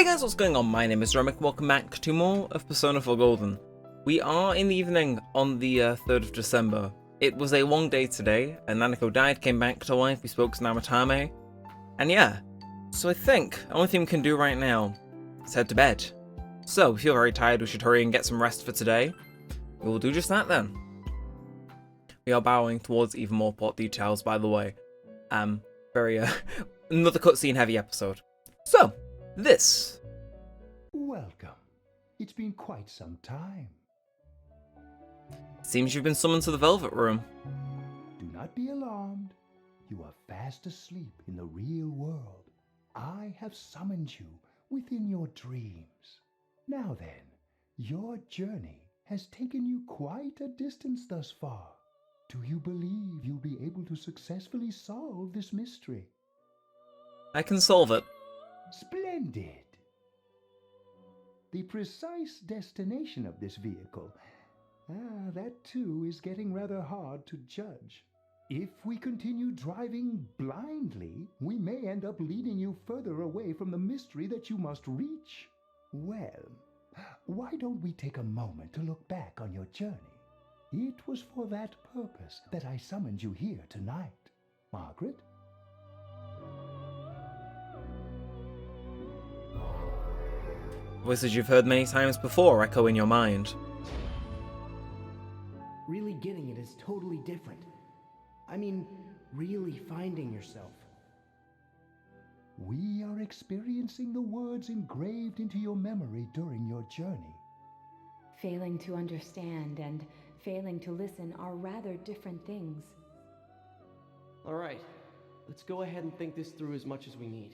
guys, what's going on? My name is Neremik. Welcome back to more of Persona 4 Golden. We are in the evening on the 3rd of December. It was a long day today, and Nanako died, came back to life, we spoke to Namatame. And yeah, so I think the only thing we can do right now is head to bed. So, we feel very tired, we should hurry and get some rest for today. We will do just that then. We are bowing towards even more plot details, by the way. Another cutscene heavy episode. So, this. Welcome. It's been quite some time. Seems you've been summoned to the Velvet Room. Do not be alarmed. You are fast asleep in the real world. I have summoned you within your dreams. Now then, your journey has taken you quite a distance thus far. Do you believe you'll be able to successfully solve this mystery? I can solve it. Splendid! The precise destination of this vehicle, that too is getting rather hard to judge. If we continue driving blindly, we may end up leading you further away from the mystery that you must reach. Well, why don't we take a moment to look back on your journey? It was for that purpose that I summoned you here tonight. Margaret? Voices you've heard many times before echo in your mind. Really getting it is totally different. I mean, really finding yourself. We are experiencing the words engraved into your memory during your journey. Failing to understand and failing to listen are rather different things. All right, let's go ahead and think this through as much as we need.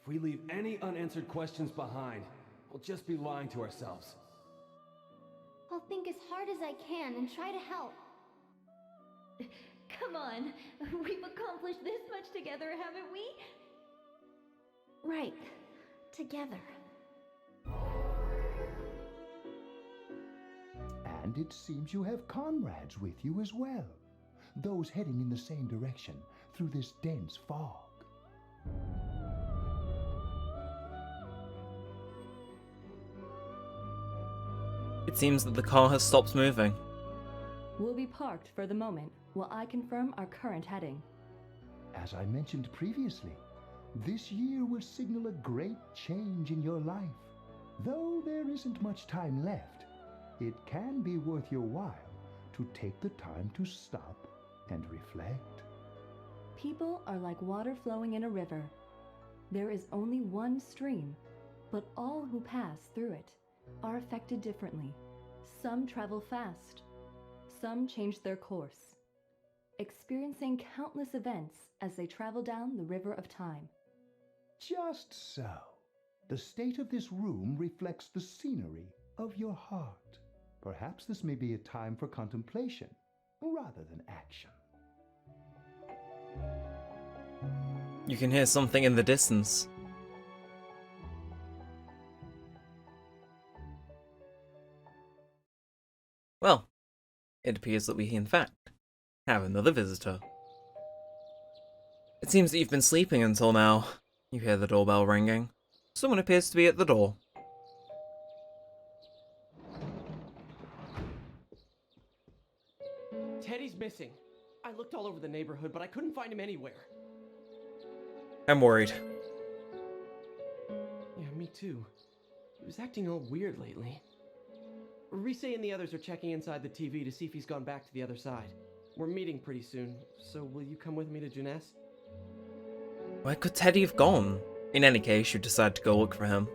If we leave any unanswered questions behind, we'll just be lying to ourselves. I'll think as hard as I can and try to help. Come on, we've accomplished this much together, haven't we? Right, together. And it seems you have comrades with you as well. Those heading in the same direction through this dense fog. It seems that the car has stopped moving. We'll be parked for the moment while I confirm our current heading. As I mentioned previously, this year will signal a great change in your life. Though there isn't much time left, it can be worth your while to take the time to stop and reflect. People are like water flowing in a river. There is only one stream, but all who pass through it are affected differently. Some travel fast, some change their course, experiencing countless events as they travel down the river of time. Just so. The state of this room reflects the scenery of your heart. Perhaps this may be a time for contemplation rather than action. You can hear something in the distance. Well, it appears that we, in fact, have another visitor. It seems that you've been sleeping until now. You hear the doorbell ringing. Someone appears to be at the door. Teddy's missing. I looked all over the neighborhood, but I couldn't find him anywhere. I'm worried. Yeah, me too. He was acting all weird lately. Rise and the others are checking inside the TV to see if he's gone back to the other side. We're meeting pretty soon, so will you come with me to Jeunesse? Where could Teddy have gone? In any case, you decide to go look for him.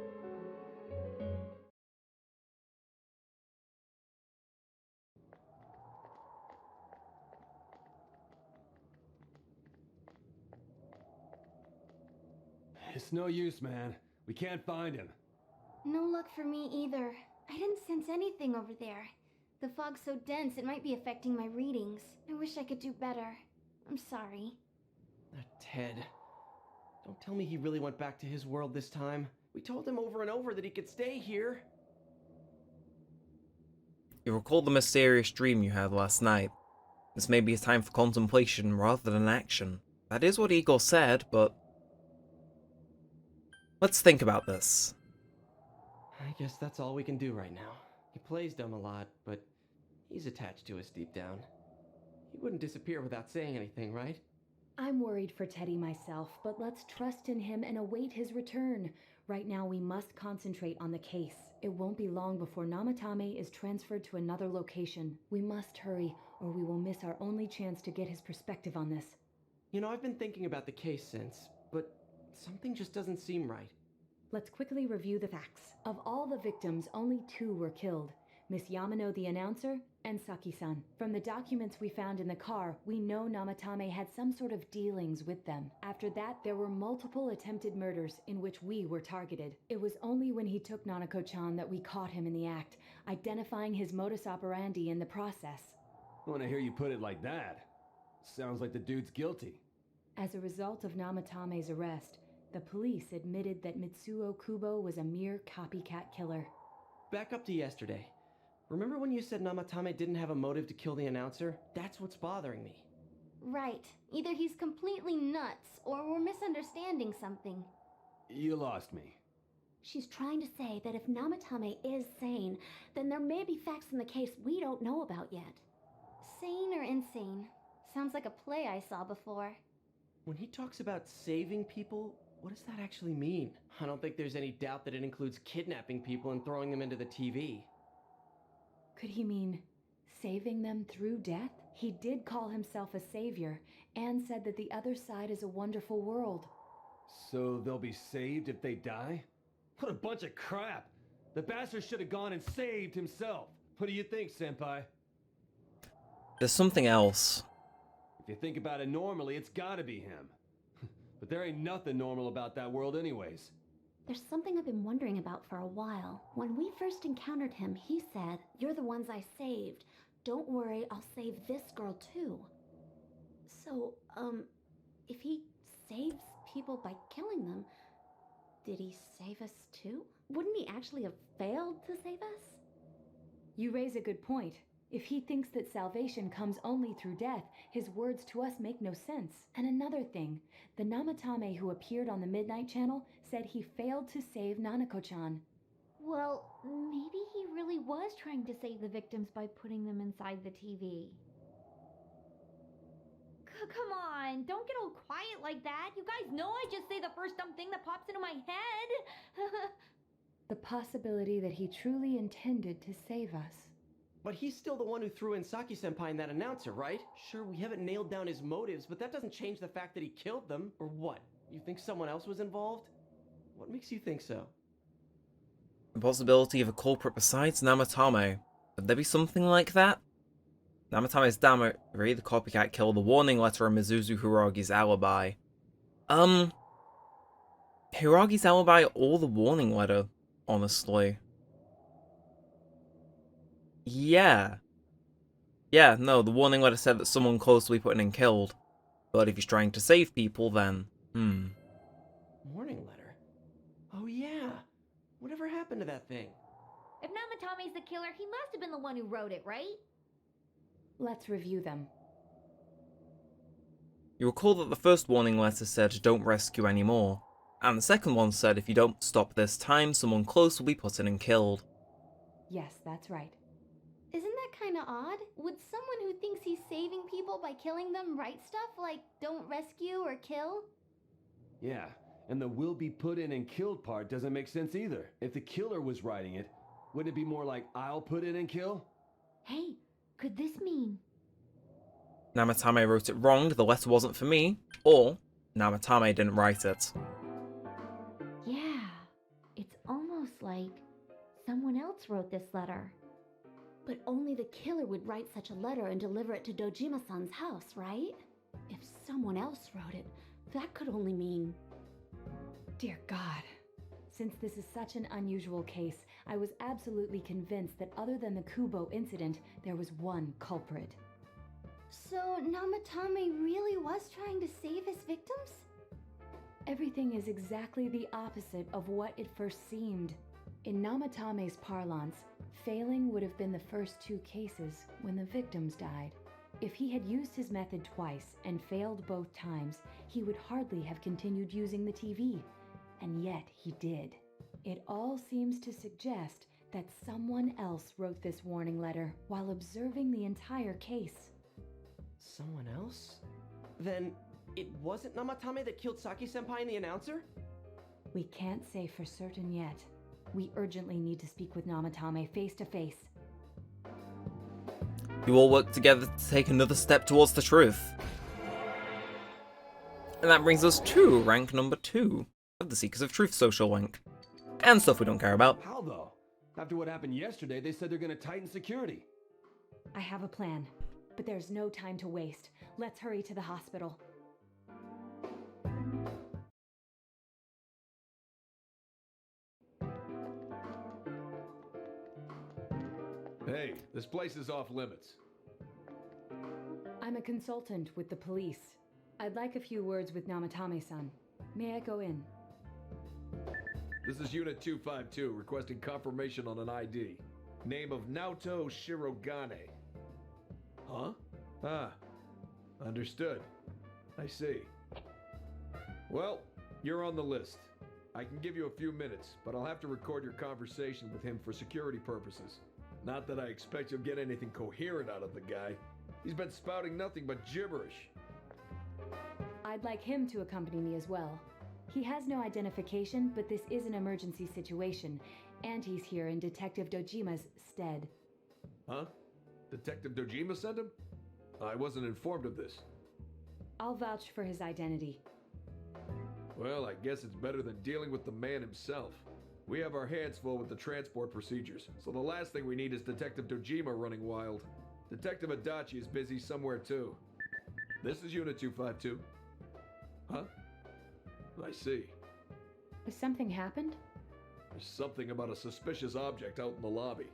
It's no use, man. We can't find him. No luck for me either. I didn't sense anything over there. The fog's so dense it might be affecting my readings. I wish I could do better. I'm sorry. That Ted. Don't tell me he really went back to his world this time. We told him over and over that he could stay here. You recall the mysterious dream you had last night. This may be a time for contemplation rather than action. That is what Igor said, but Let's think about this. I guess that's all we can do right now. He plays dumb a lot, but he's attached to us deep down. He wouldn't disappear without saying anything, right? I'm worried for Teddy myself, but let's trust in him and await his return. Right now, we must concentrate on the case. It won't be long before Namatame is transferred to another location. We must hurry, or we will miss our only chance to get his perspective on this. You know, I've been thinking about the case since, but something just doesn't seem right. Let's quickly review the facts. Of all the victims, only 2 were killed. Miss Yamano the announcer, and Saki-san. From the documents we found in the car, we know Namatame had some sort of dealings with them. After that, there were multiple attempted murders in which we were targeted. It was only when he took Nanako-chan that we caught him in the act, identifying his modus operandi in the process. When I hear you put it like that, sounds like the dude's guilty. As a result of Namatame's arrest, the police admitted that Mitsuo Kubo was a mere copycat killer. Back up to yesterday. Remember when you said Namatame didn't have a motive to kill the announcer? That's what's bothering me. Right. Either he's completely nuts, or we're misunderstanding something. You lost me. She's trying to say that if Namatame is sane, then there may be facts in the case we don't know about yet. Sane or insane? Sounds like a play I saw before. When he talks about saving people, what does that actually mean? I don't think there's any doubt that it includes kidnapping people and throwing them into the TV. Could he mean saving them through death? He did call himself a savior and said that the other side is a wonderful world. So they'll be saved if they die? What a bunch of crap! The bastard should have gone and saved himself. What do you think, Senpai? There's something else. If you think about it normally, it's gotta be him. But there ain't nothing normal about that world anyways. There's something I've been wondering about for a while. When we first encountered him, he said, "You're the ones I saved. Don't worry, I'll save this girl too." So, if he saves people by killing them, did he save us too? Wouldn't he actually have failed to save us? You raise a good point. If he thinks that salvation comes only through death, his words to us make no sense. And another thing, the Namatame who appeared on the Midnight Channel said he failed to save Nanako-chan. Well, maybe he really was trying to save the victims by putting them inside the TV. Come on, don't get all quiet like that. You guys know I just say the first dumb thing that pops into my head. The possibility that he truly intended to save us. But he's still the one who threw in Saki-senpai and that announcer, right? Sure, we haven't nailed down his motives, but that doesn't change the fact that he killed them. Or what? You think someone else was involved? What makes you think so? The possibility of a culprit besides Namatame. Could there be something like that? Namatame's Damari, the copycat killer, the warning letter, and Mizuzu Hiragi's alibi. Hiragi's alibi or the warning letter, honestly. Yeah, no, the warning letter said that someone close to be put in and killed. But if he's trying to save people, then, Warning letter? Oh yeah! Whatever happened to that thing? If Namatame's the killer, he must have been the one who wrote it, right? Let's review them. You recall that the first warning letter said, "Don't rescue anymore," and the second one said, "If you don't stop this time, someone close will be put in and killed." Yes, that's right. Isn't that kinda odd? Would someone who thinks he's saving people by killing them write stuff like don't rescue or kill? Yeah, and the will be put in and killed part doesn't make sense either. If the killer was writing it, wouldn't it be more like I'll put in and kill? Hey, could this mean... Namatame wrote it wrong, the letter wasn't for me, or Namatame didn't write it. Yeah, it's almost like someone else wrote this letter. But only the killer would write such a letter and deliver it to Dojima-san's house, right? If someone else wrote it, that could only mean... Dear God. Since this is such an unusual case, I was absolutely convinced that other than the Kubo incident, there was one culprit. So Namatame really was trying to save his victims? Everything is exactly the opposite of what it first seemed. In Namatame's parlance, failing would have been the first 2 cases when the victims died. If he had used his method twice and failed both times, he would hardly have continued using the TV. and yet he did. It all seems to suggest that someone else wrote this warning letter while observing the entire case. Someone else? Then it wasn't Namatame that killed Saki-senpai and the announcer? We can't say for certain yet. We urgently need to speak with Namatame face to face. You all work together to take another step towards the truth. And that brings us to rank number 2 of the Seekers of Truth social link. And stuff we don't care about. How though? After what happened yesterday, they said they're gonna tighten security. I have a plan, but there's no time to waste. Let's hurry to the hospital. Hey, this place is off limits. I'm a consultant with the police. I'd like a few words with Namatame-san. May I go in? This is Unit 252, requesting confirmation on an ID. Name of Naoto Shirogane. Huh? Ah, understood. I see. Well, you're on the list. I can give you a few minutes, but I'll have to record your conversation with him for security purposes. Not that I expect you'll get anything coherent out of the guy. He's been spouting nothing but gibberish. I'd like him to accompany me as well. He has no identification, but this is an emergency situation, and he's here in Detective Dojima's stead. Huh? Detective Dojima sent him? I wasn't informed of this. I'll vouch for his identity. Well, I guess it's better than dealing with the man himself. We have our hands full with the transport procedures, so the last thing we need is Detective Dojima running wild. Detective Adachi is busy somewhere too. This is Unit 252. Huh? I see. Has something happened? There's something about a suspicious object out in the lobby.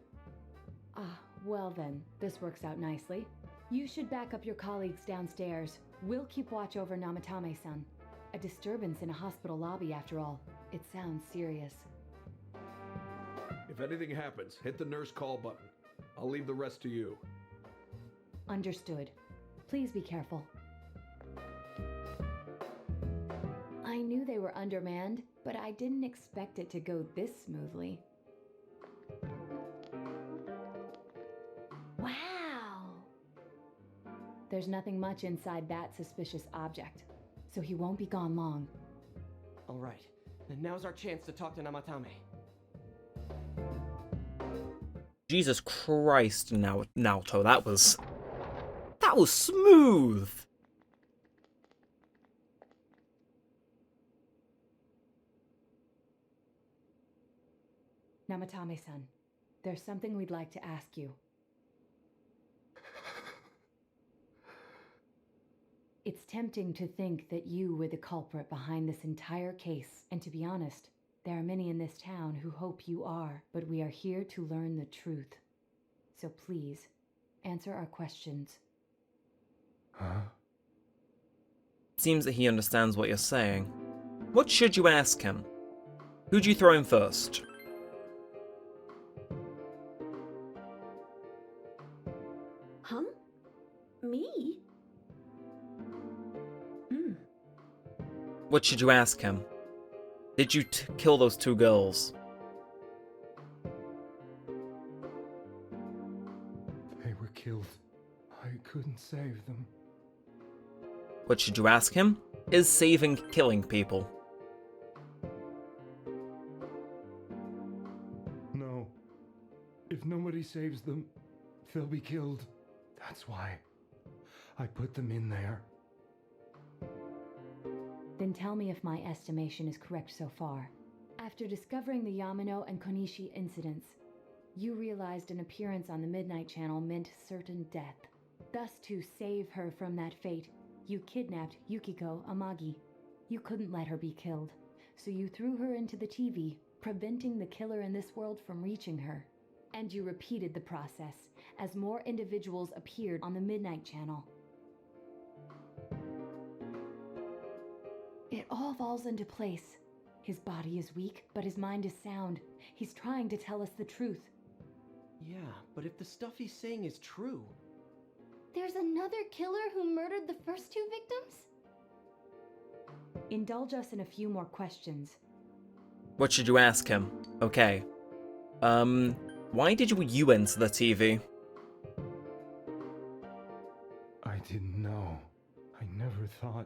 Ah, well then, this works out nicely. You should back up your colleagues downstairs. We'll keep watch over Namatame-san. A disturbance in a hospital lobby, after all. It sounds serious. If anything happens, hit the nurse call button. I'll leave the rest to you. Understood. Please be careful. I knew they were undermanned, but I didn't expect it to go this smoothly. Wow! There's nothing much inside that suspicious object, so he won't be gone long. Alright, then now's our chance to talk to Namatame. Jesus Christ, Naoto, that was smooth. Namatame-san, there's something we'd like to ask you. It's tempting to think that you were the culprit behind this entire case, and to be honest, there are many in this town who hope you are, but we are here to learn the truth. So please, answer our questions. Huh? Seems that he understands what you're saying. What should you ask him? Who'd you throw in first? Huh? Me? What should you ask him? Did you kill those 2 girls? They were killed. I couldn't save them. What should you ask him? Is saving killing people? No. If nobody saves them, they'll be killed. That's why I put them in there. Then tell me if my estimation is correct so far. After discovering the Yamano and Konishi incidents, you realized an appearance on the Midnight Channel meant certain death. Thus, to save her from that fate, you kidnapped Yukiko Amagi. You couldn't let her be killed, so you threw her into the TV, preventing the killer in this world from reaching her. And you repeated the process as more individuals appeared on the Midnight Channel. It all falls into place. His body is weak, but his mind is sound. He's trying to tell us the truth. Yeah, but if the stuff he's saying is true... There's another killer who murdered the first 2 victims? Indulge us in a few more questions. What should you ask him? Okay. Why did you enter the TV? I didn't know. I never thought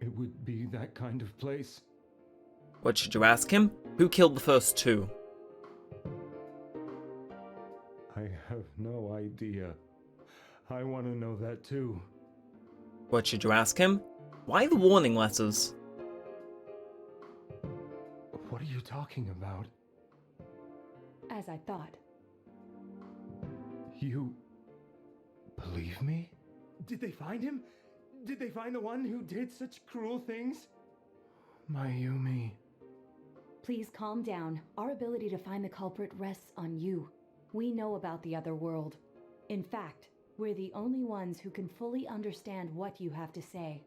it would be that kind of place. What should you ask him? Who killed the first two? I have no idea. I want to know that too. What should you ask him? Why the warning letters? What are you talking about? As I thought. You believe me? Did they find him? Did they find the one who did such cruel things? Mayumi. Please calm down. Our ability to find the culprit rests on you. We know about the other world. In fact, we're the only ones who can fully understand what you have to say.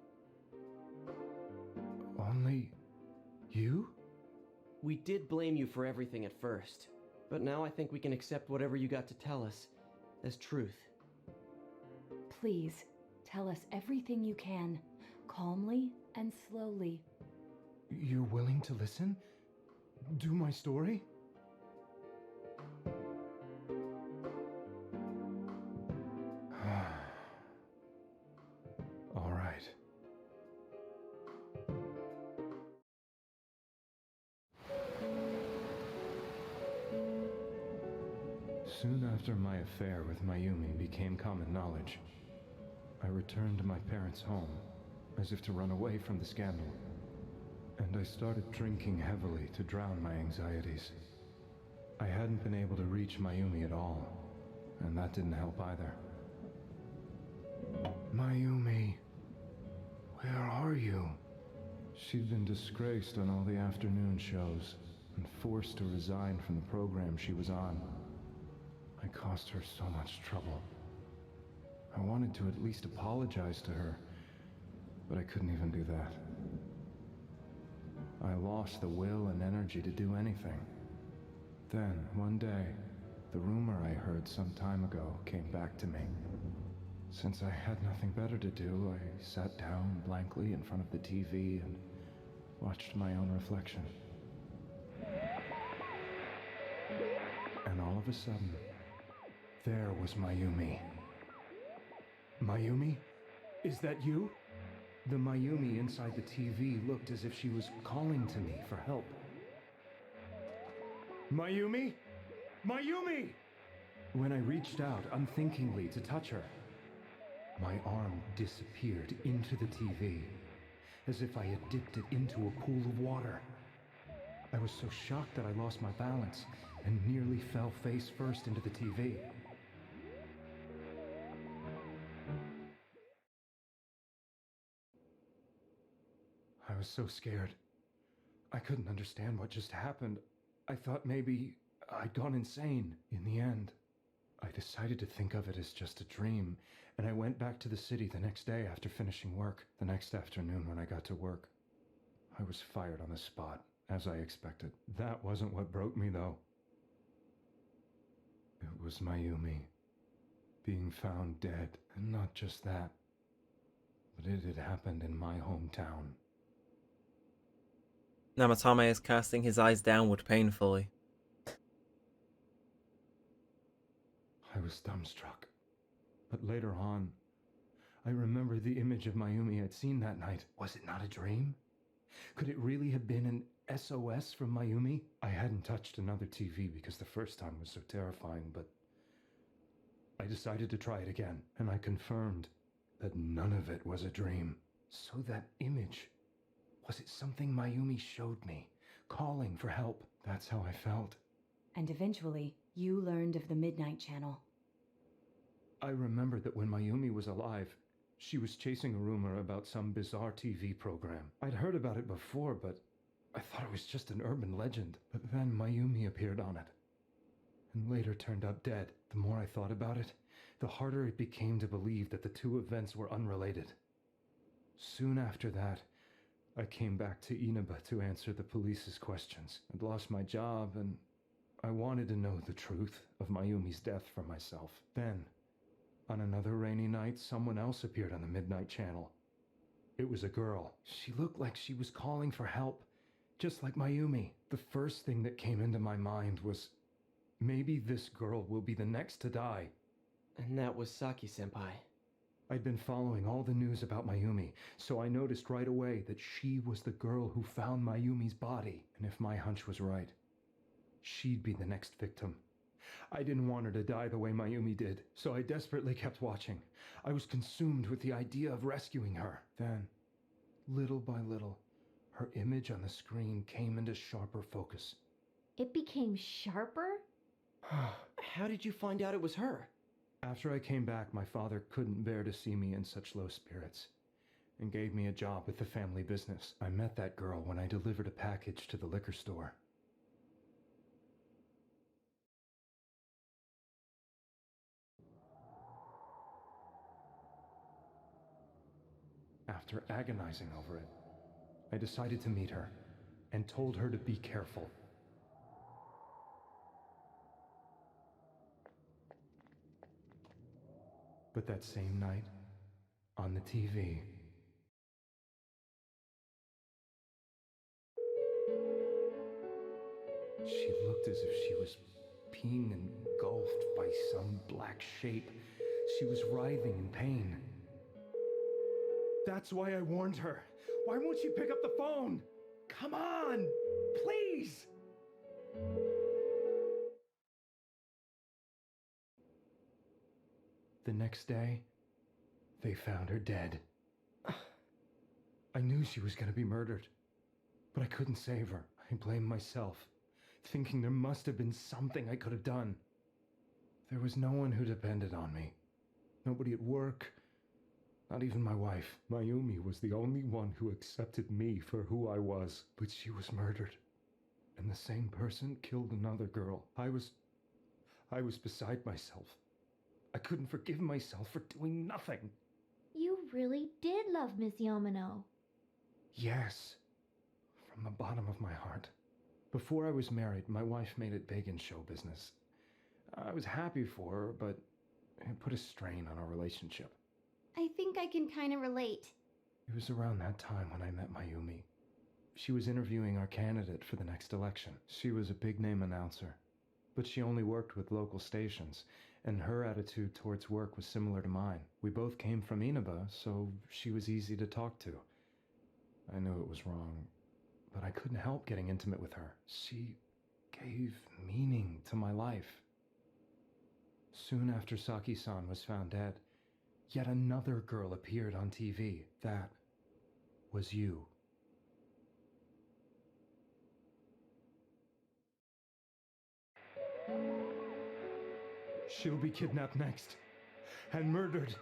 Only you? We did blame you for everything at first, but now I think we can accept whatever you got to tell us as truth. Please, tell us everything you can, calmly and slowly. You're willing to listen? Do my story? All right. Soon after my affair with Mayumi became common knowledge, I returned to my parents' home, as if to run away from the scandal. And I started drinking heavily to drown my anxieties. I hadn't been able to reach Mayumi at all, and that didn't help either. Mayumi, where are you? She'd been disgraced on all the afternoon shows and forced to resign from the program she was on. I caused her so much trouble. I wanted to at least apologize to her, but I couldn't even do that. I lost the will and energy to do anything. Then, one day, the rumor I heard some time ago came back to me. Since I had nothing better to do, I sat down blankly in front of the TV and watched my own reflection. And all of a sudden, there was Mayumi. Mayumi? Is that you? The Mayumi inside the TV looked as if she was calling to me for help. Mayumi? Mayumi! When I reached out unthinkingly to touch her, my arm disappeared into the TV, as if I had dipped it into a pool of water. I was so shocked that I lost my balance and nearly fell face first into the TV. I was so scared. I couldn't understand what just happened. I thought maybe I'd gone insane. In the end, I decided to think of it as just a dream, and I went back to the city the next day after finishing work. The next afternoon when I got to work, I was fired on the spot, as I expected. That wasn't what broke me, though. It was Mayumi being found dead, and not just that, but it had happened in my hometown. Namatame is casting his eyes downward painfully. I was dumbstruck. But later on, I remembered the image of Mayumi I'd seen that night. Was it not a dream? Could it really have been an SOS from Mayumi? I hadn't touched another TV because the first time was so terrifying, but I decided to try it again, and I confirmed that none of it was a dream. So that image, was it something Mayumi showed me, calling for help? That's how I felt. And eventually, you learned of the Midnight Channel. I remembered that when Mayumi was alive, she was chasing a rumor about some bizarre TV program. I'd heard about it before, but I thought it was just an urban legend. But then Mayumi appeared on it, and later turned up dead. The more I thought about it, the harder it became to believe that the two events were unrelated. Soon after that, I came back to Inaba to answer the police's questions. I'd lost my job, and I wanted to know the truth of Mayumi's death for myself. Then, on another rainy night, someone else appeared on the Midnight Channel. It was a girl. She looked like she was calling for help, Just like Mayumi, the first thing that came into my mind was, maybe this girl will be the next to die. And that was Saki-senpai. I'd been following all the news about Mayumi, so I noticed right away that she was the girl who found Mayumi's body. And if my hunch was right, she'd be the next victim. I didn't want her to die the way Mayumi did, so I desperately kept watching. I was consumed with the idea of rescuing her. Then, little by little, her image on the screen came into sharper focus. It became sharper? How did you find out it was her? After I came back, my father couldn't bear to see me in such low spirits and gave me a job with the family business. I met that girl when I delivered a package to the liquor store. After agonizing over it, I decided to meet her and told her to be careful. But that same night, on the TV, she looked as if she was being engulfed by some black shape. She was writhing in pain. That's why I warned her. Why won't she pick up the phone? Come on, please! The next day, they found her dead. I knew she was going to be murdered, but I couldn't save her. I blamed myself, thinking there must have been something I could have done. There was no one who depended on me. Nobody at work, not even my wife. Mayumi was the only one who accepted me for who I was, but she was murdered. And the same person killed another girl. I was beside myself. I couldn't forgive myself for doing nothing. You really did love Miss Yamano. Yes, from the bottom of my heart. Before I was married, my wife made it big in show business. I was happy for her, but it put a strain on our relationship. I think I can kind of relate. It was around that time when I met Mayumi. She was interviewing our candidate for the next election. She was a big-name announcer, but she only worked with local stations, and her attitude towards work was similar to mine. We both came from Inaba, so she was easy to talk to. I knew it was wrong, but I couldn't help getting intimate with her. She gave meaning to my life. Soon after Saki-san was found dead, yet another girl appeared on TV. That was you. She'll be kidnapped next. And murdered.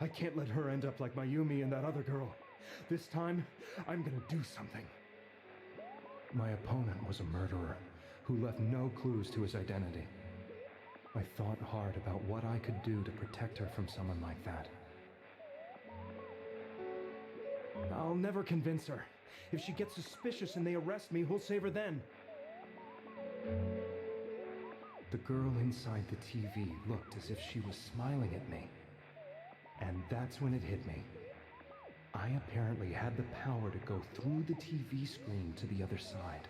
I can't let her end up like Mayumi and that other girl. This time, I'm gonna do something. My opponent was a murderer who left no clues to his identity. I thought hard about what I could do to protect her from someone like that. I'll never convince her. If she gets suspicious and they arrest me, who'll save her then? The girl inside the TV looked as if she was smiling at me. And that's when it hit me. I apparently had the power to go through the TV screen to the other side.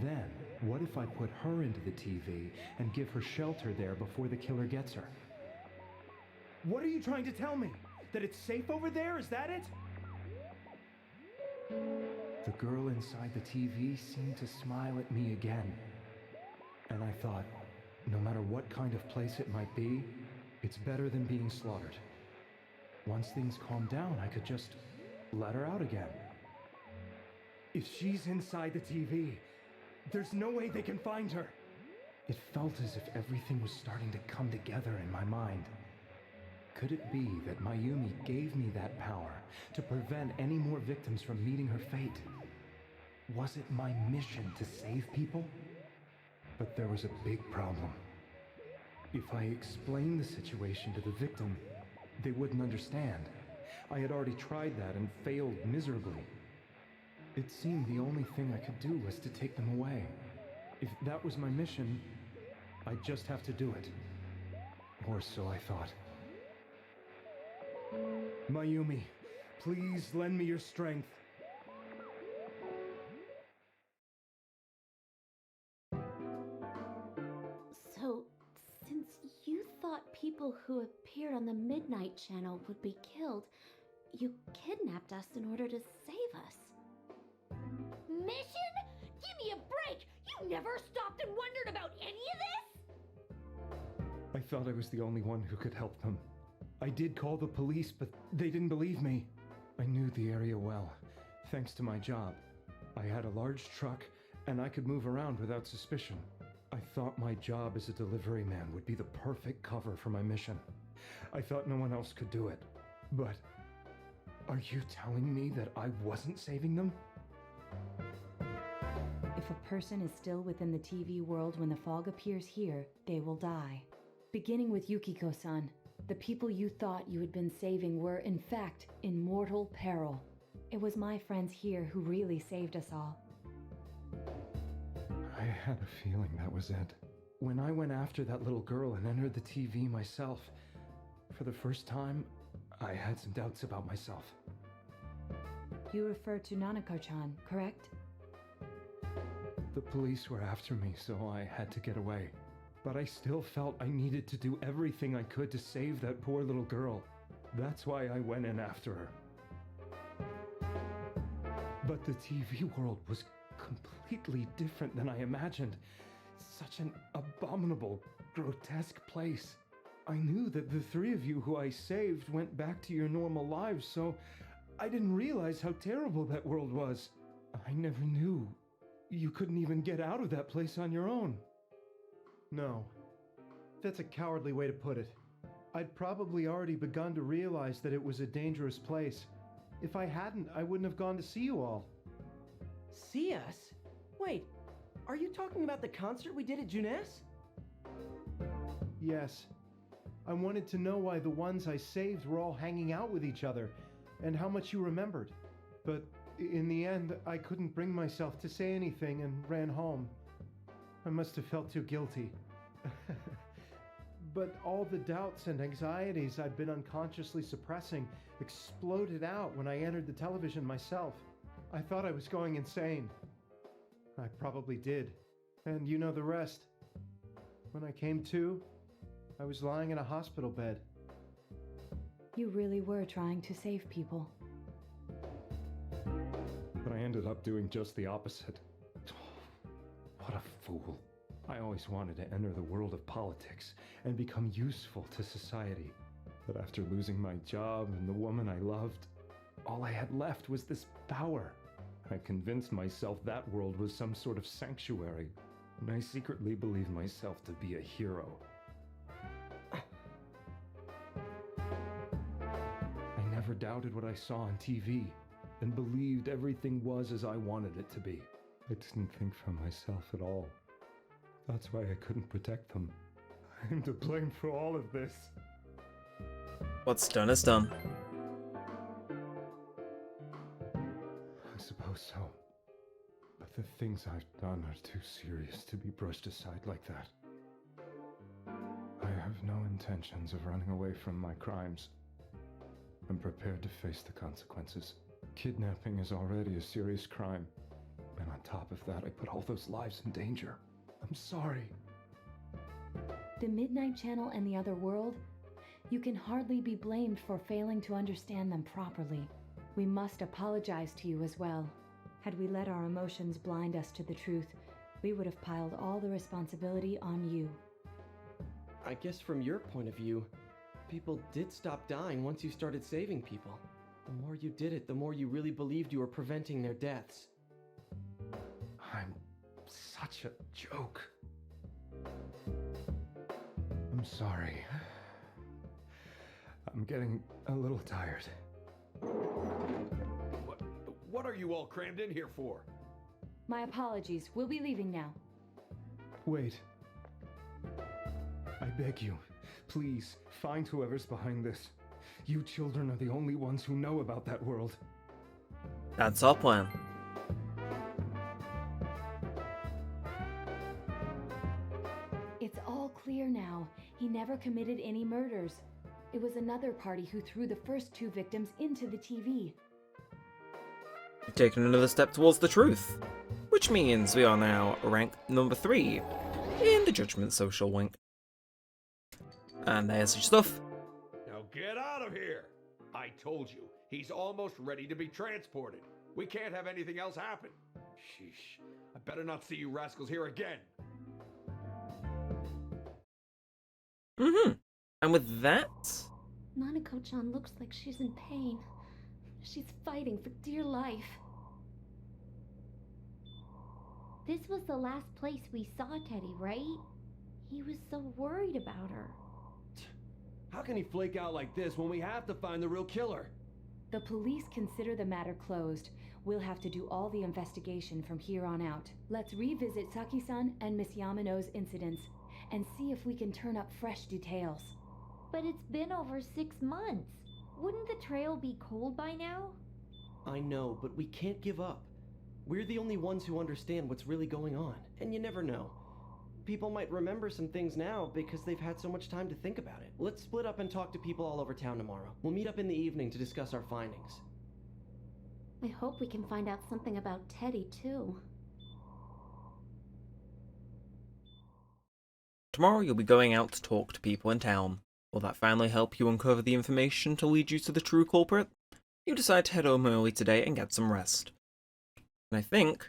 Then, what if I put her into the TV and give her shelter there before the killer gets her? What are you trying to tell me? That it's safe over there? Is that it? The girl inside the TV seemed to smile at me again. And I thought, no matter what kind of place it might be, it's better than being slaughtered. Once things calmed down, I could just let her out again. If she's inside the TV, there's no way they can find her. It felt as if everything was starting to come together in my mind. Could it be that Mayumi gave me that power to prevent any more victims from meeting her fate? Was it my mission to save people? But there was a big problem. If I explained the situation to the victim, they wouldn't understand. I had already tried that and failed miserably. It seemed the only thing I could do was to take them away. If that was my mission, I'd just have to do it. Or so I thought. Mayumi, please lend me your strength. thought people who appeared on the Midnight Channel would be killed, you kidnapped us in order to save us. Mission? Give me a break! You never stopped and wondered about any of this? I thought I was the only one who could help them. I did call the police, but they didn't believe me. I knew the area well, thanks to my job. I had a large truck, and I could move around without suspicion. I thought my job as a delivery man would be the perfect cover for my mission. I thought no one else could do it. But are you telling me that I wasn't saving them? If a person is still within the TV world when the fog appears here, they will die. Beginning with Yukiko-san, the people you thought you had been saving were, in fact, in mortal peril. It was my friends here who really saved us all. I had a feeling that was it. When I went after that little girl and entered the TV myself, for the first time, I had some doubts about myself. You refer to Nanako-chan, correct? The police were after me, so I had to get away. But I still felt I needed to do everything I could to save that poor little girl. That's why I went in after her. But the TV world was completely different than I imagined. Such an abominable, grotesque place. I knew that the three of you who I saved went back to your normal lives, so I didn't realize how terrible that world was. I never knew you couldn't even get out of that place on your own. No, that's a cowardly way to put it. I'd probably already begun to realize that it was a dangerous place. If I hadn't, I wouldn't have gone to see you all. See us? Wait, are you talking about the concert we did at Junes? Yes. I wanted to know why the ones I saved were all hanging out with each other, and how much you remembered. But in the end, I couldn't bring myself to say anything and ran home. I must have felt too guilty. But all the doubts and anxieties I'd been unconsciously suppressing exploded out when I entered the television myself. I thought I was going insane. I probably did. And you know the rest. When I came to, I was lying in a hospital bed. You really were trying to save people. But I ended up doing just the opposite. What a fool. I always wanted to enter the world of politics and become useful to society. But after losing my job and the woman I loved, all I had left was this power. I convinced myself that world was some sort of sanctuary, and I secretly believed myself to be a hero. I never doubted what I saw on TV, and believed everything was as I wanted it to be. I didn't think for myself at all. That's why I couldn't protect them. I'm to blame for all of this. What's done is done. I suppose so. But the things I've done are too serious to be brushed aside like that. I have no intentions of running away from my crimes. I'm prepared to face the consequences. Kidnapping is already a serious crime. And on top of that, I put all those lives in danger. I'm sorry. The Midnight Channel and the other world? You can hardly be blamed for failing to understand them properly. We must apologize to you as well. Had we let our emotions blind us to the truth, we would have piled all the responsibility on you. I guess from your point of view, people did stop dying once you started saving people. The more you did it, the more you really believed you were preventing their deaths. I'm such a joke. I'm sorry. I'm getting a little tired. What are you all crammed in here for? My apologies. We'll be leaving now. Wait. I beg you, please, find whoever's behind this. You children are the only ones who know about that world. That's our plan. It's all clear now. He never committed any murders. It was another party who threw the first two victims into the TV. We've taken another step towards the truth, which means we are now ranked number 3 in the Judgment Social Wink. And there's your stuff. Now get out of here! I told you, he's almost ready to be transported. We can't have anything else happen. Sheesh. I better not see you rascals here again. And with that... Nanako-chan looks like she's in pain. She's fighting for dear life. This was the last place we saw Teddy, right? He was so worried about her. How can he flake out like this when we have to find the real killer? The police consider the matter closed. We'll have to do all the investigation from here on out. Let's revisit Saki-san and Miss Yamano's incidents and see if we can turn up fresh details. But it's been over 6 months. Wouldn't the trail be cold by now? I know, but we can't give up. We're the only ones who understand what's really going on, and you never know. People might remember some things now because they've had so much time to think about it. Let's split up and talk to people all over town tomorrow. We'll meet up in the evening to discuss our findings. I hope we can find out something about Teddy, too. Tomorrow you'll be going out to talk to people in town. Will that finally help you uncover the information to lead you to the true culprit? You decide to head home early today and get some rest. And I think...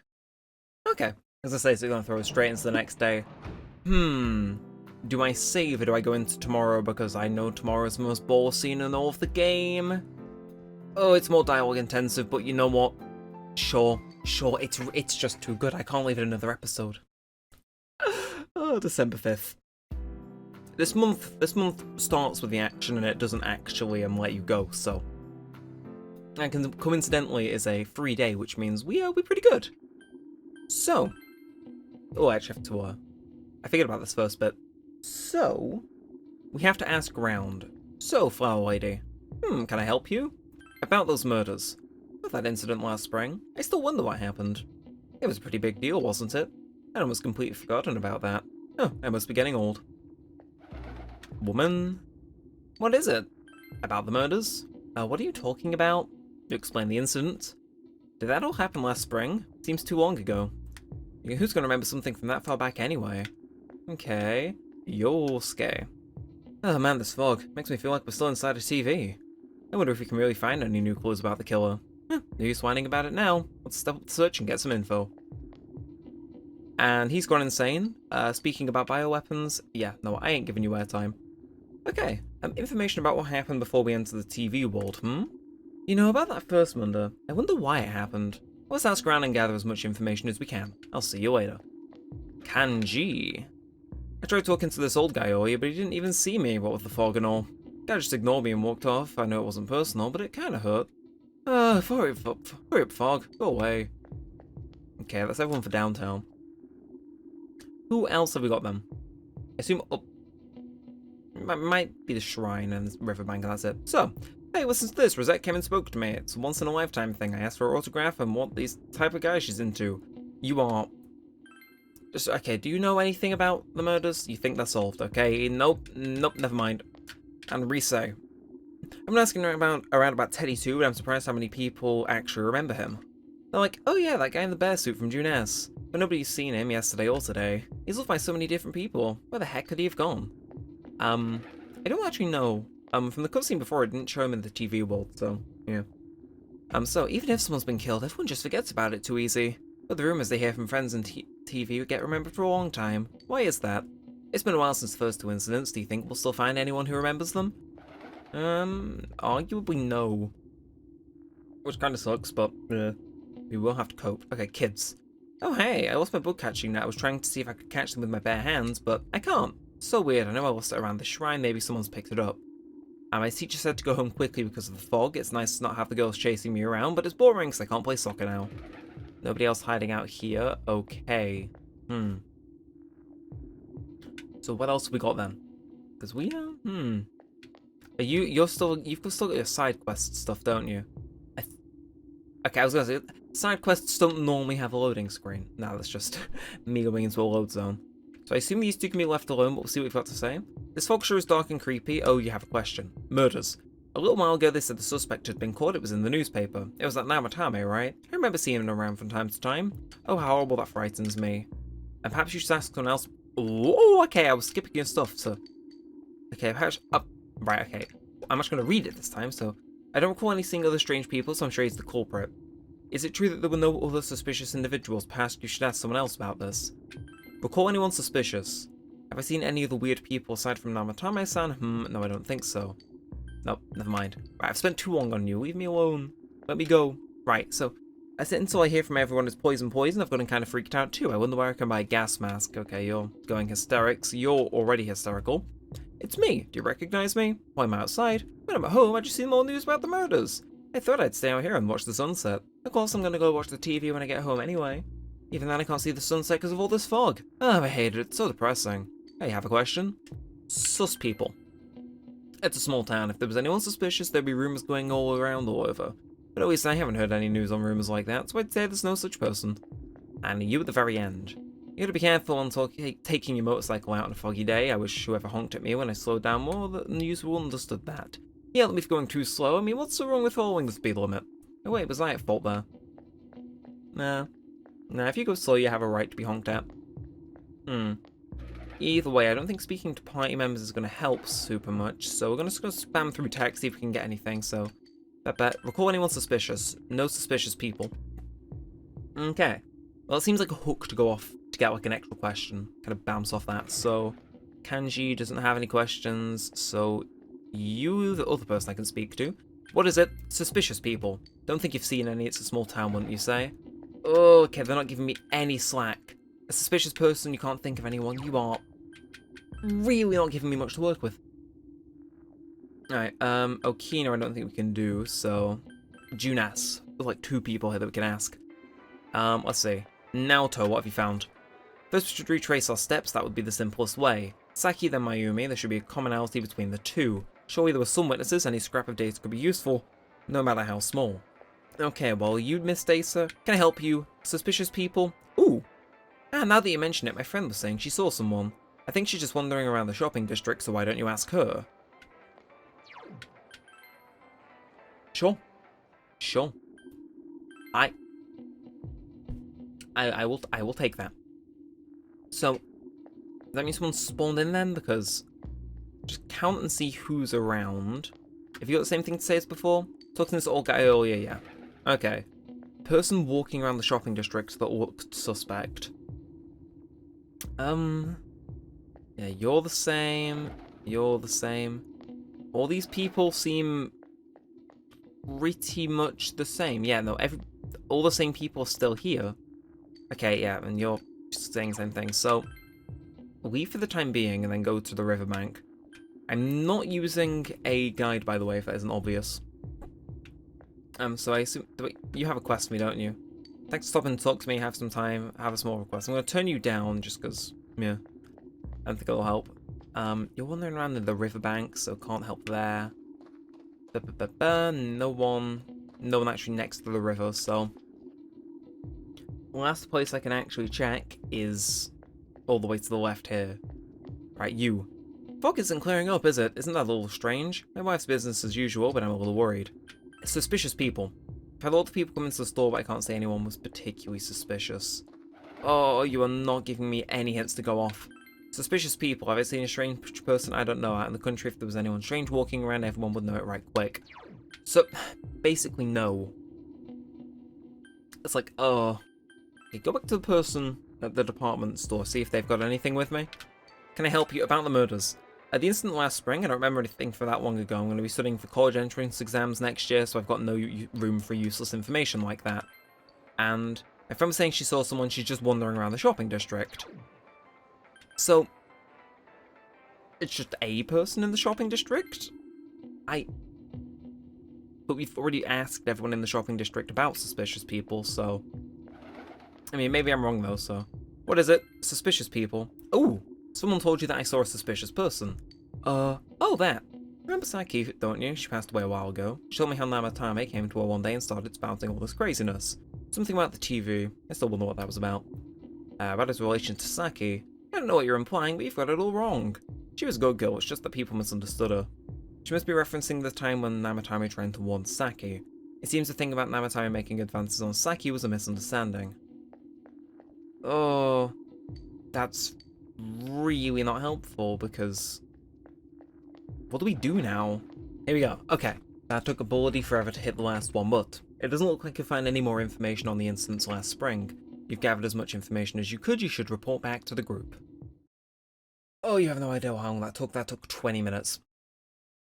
Okay, as I say, so you're going to throw it straight into the next day. Do I save or do I go into tomorrow because I know tomorrow's the most ball scene in all of the game? Oh, it's more dialogue intensive, but you know what? Sure, it's just too good. I can't leave it another episode. Oh, December 5th. This month starts with the action and it doesn't actually let you go, so. And coincidentally is a free day, which means we're pretty good. So. Oh, I actually have to, I figured about this first bit. So, we have to ask around. So, Flower Lady, can I help you? About those murders. With that incident last spring, I still wonder what happened. It was a pretty big deal, wasn't it? I'd almost completely forgotten about that. Oh, I must be getting old. Woman? What is it? About the murders? What are you talking about? You explain the incident. Did that all happen last spring? Seems too long ago. Who's gonna remember something from that far back anyway? Okay. Yosuke. Oh man, this fog makes me feel like we're still inside a TV. I wonder if we can really find any new clues about the killer. No use whining about it now. Let's step up the search and get some info. And he's gone insane. Speaking about bioweapons, yeah, no, I ain't giving you airtime. Okay, information about what happened before we enter the TV world, You know, about that first murder, I wonder why it happened. Let's ask around and gather as much information as we can. I'll see you later. Kanji. I tried talking to this old guy earlier, but he didn't even see me, what with the fog and all. Guy just ignored me and walked off. I know it wasn't personal, but it kinda hurt. Hurry up, fog. Go away. Okay, that's everyone for downtown. Who else have we got then? I assume up. Might be the shrine and the riverbank, and that's it. So, hey, listen to this. Rosette came and spoke to me. It's a once-in-a-lifetime thing. I asked for her autograph and what these type of guys she's into. You are... Just, okay, do you know anything about the murders? You think they're solved, okay? Nope, never mind. And Rise. I've been asking around about Teddy too, and I'm surprised how many people actually remember him. They're like, oh yeah, that guy in the bear suit from June S. But nobody's seen him yesterday or today. He's loved by so many different people. Where the heck could he have gone? I don't actually know. From the cutscene before, it didn't show him in the TV world, so, yeah. So, even if someone's been killed, everyone just forgets about it too easy. But the rumors they hear from friends and TV get remembered for a long time. Why is that? It's been a while since the first two incidents. Do you think we'll still find anyone who remembers them? Arguably no. Which kinda sucks, but, we will have to cope. Okay, kids. Oh hey, I lost my bug catching net. I was trying to see if I could catch them with my bare hands, but I can't. So weird, I know I lost it around the shrine, maybe someone's picked it up. And my teacher said to go home quickly because of the fog. It's nice to not have the girls chasing me around, but it's boring because I can't play soccer now. Nobody else hiding out here? Okay. So what else have we got then? Because we are, you've still got your side quest stuff, don't you? Okay, I was gonna say, side quests don't normally have a loading screen. No, that's just me going into a load zone. So I assume these two can be left alone, but we'll see what we've got to say. This fog sure is dark and creepy. Oh, you have a question. Murders. A little while ago, they said the suspect had been caught. It was in the newspaper. It was that Namatame, right? I remember seeing him around from time to time. Oh, how horrible, that frightens me. And perhaps you should ask someone else. Oh, okay, I was skipping your stuff, so... Okay, right, okay. I'm just going to read it this time, so... I don't recall any seeing other strange people, so I'm sure he's the culprit. Is it true that there were no other suspicious individuals past? You should ask someone else about this. Recall anyone suspicious? Have I seen any other weird people aside from Namatame-san? No, I don't think so. Nope, never mind. Right, I've spent too long on you. Leave me alone. Let me go. Right, so... I said until I hear from everyone is poison. I've gotten kind of freaked out too. I wonder where I can buy a gas mask. Okay, you're going hysterics. You're already hysterical. It's me. Do you recognize me? Well, I'm outside. When I'm at home, I just see more news about the murders. I thought I'd stay out here and watch the sunset. Of course, I'm gonna go watch the TV when I get home anyway. Even then, I can't see the sunset because of all this fog. Oh, I hate it. It's so depressing. Hey, have a question? Sus people. It's a small town. If there was anyone suspicious, there'd be rumors going all around all over. But at least I haven't heard any news on rumors like that, so I'd say there's no such person. And you at the very end. You gotta be careful on taking your motorcycle out on a foggy day. I wish whoever honked at me when I slowed down more than usual understood that. He yelled at me for going too slow. I mean, what's so wrong with following the speed limit? Oh wait, was I at fault there? Nah, if you go slow, you have a right to be honked at. Either way, I don't think speaking to party members is going to help super much, so we're just going to spam through text, see if we can get anything, so... Recall anyone suspicious. No suspicious people. Okay. Well, it seems like a hook to go off to get like an extra question. Kind of bounce off that, so... Kanji doesn't have any questions, so... You, the other person I can speak to. What is it? Suspicious people. Don't think you've seen any, it's a small town, wouldn't you say? Oh, okay, they're not giving me any slack. A suspicious person, you can't think of anyone, you are really not giving me much to work with. Alright, Okina I don't think we can do, so... Junas. There's like 2 people here that we can ask. Let's see. Naoto, what have you found? First we should retrace our steps, that would be the simplest way. Saki then Mayumi, there should be a commonality between the 2. Surely there were some witnesses, any scrap of data could be useful, no matter how small. Okay, well, you, Miss Data, can I help you? Suspicious people? Ooh! Ah, now that you mention it, my friend was saying she saw someone. I think she's just wandering around the shopping district, so why don't you ask her? Sure. Sure. I will take that. So, does that mean someone spawned in then? Because just count and see who's around. Have you got the same thing to say as before? Talking to this old guy earlier, yeah. Okay. Person walking around the shopping district that looked suspect. Yeah, you're the same. You're the same. All these people seem pretty much the same. Yeah, no, all the same people are still here. Okay, yeah, and you're saying the same thing. So, leave for the time being and then go to the riverbank. I'm not using a guide, by the way, if that isn't obvious. So I assume... Wait, you have a quest for me, don't you? Thanks for stopping and talk to me, have some time, have a small request. I'm going to turn you down, just because, yeah, I don't think it'll help. You're wandering around in the riverbank, so can't help there. No one actually next to the river, so... Last place I can actually check is all the way to the left here. Right, you. Fog isn't clearing up, is it? Isn't that a little strange? My wife's business as usual, but I'm a little worried. Suspicious people. I've had a lot of people come into the store, but I can't say anyone was particularly suspicious. Oh, you are not giving me any hints to go off. Suspicious people. Have I seen a strange person I don't know out in the country? If there was anyone strange walking around, everyone would know it right quick. So, basically, no. It's like, oh. Okay, go back to the person at the department store, see if they've got anything with me. Can I help you about the murders? At the incident last spring, I don't remember anything for that long ago. I'm going to be studying for college entrance exams next year, so I've got no room for useless information like that. And my friend was saying she saw someone, she's just wandering around the shopping district. So, it's just a person in the shopping district? But we've already asked everyone in the shopping district about suspicious people, so... I mean, maybe I'm wrong though, so... What is it? Suspicious people? Ooh! Someone told you that I saw a suspicious person. Oh, that. Remember Saki, don't you? She passed away a while ago. She told me how Namatame came to her one day and started spouting all this craziness. Something about the TV. I still wonder what that was about. About his relation to Saki. I don't know what you're implying, but you've got it all wrong. She was a good girl, it's just that people misunderstood her. She must be referencing the time when Namatame tried to warn Saki. It seems the thing about Namatame making advances on Saki was a misunderstanding. Oh, that's really not helpful, because what do we do now? Here we go. Okay, that took a bloody forever to hit the last one, but it doesn't look like you find any more information on the incidents last spring. You've gathered as much information as you could. You should report back to the group. Oh, you have no idea how long that took. That took 20 minutes.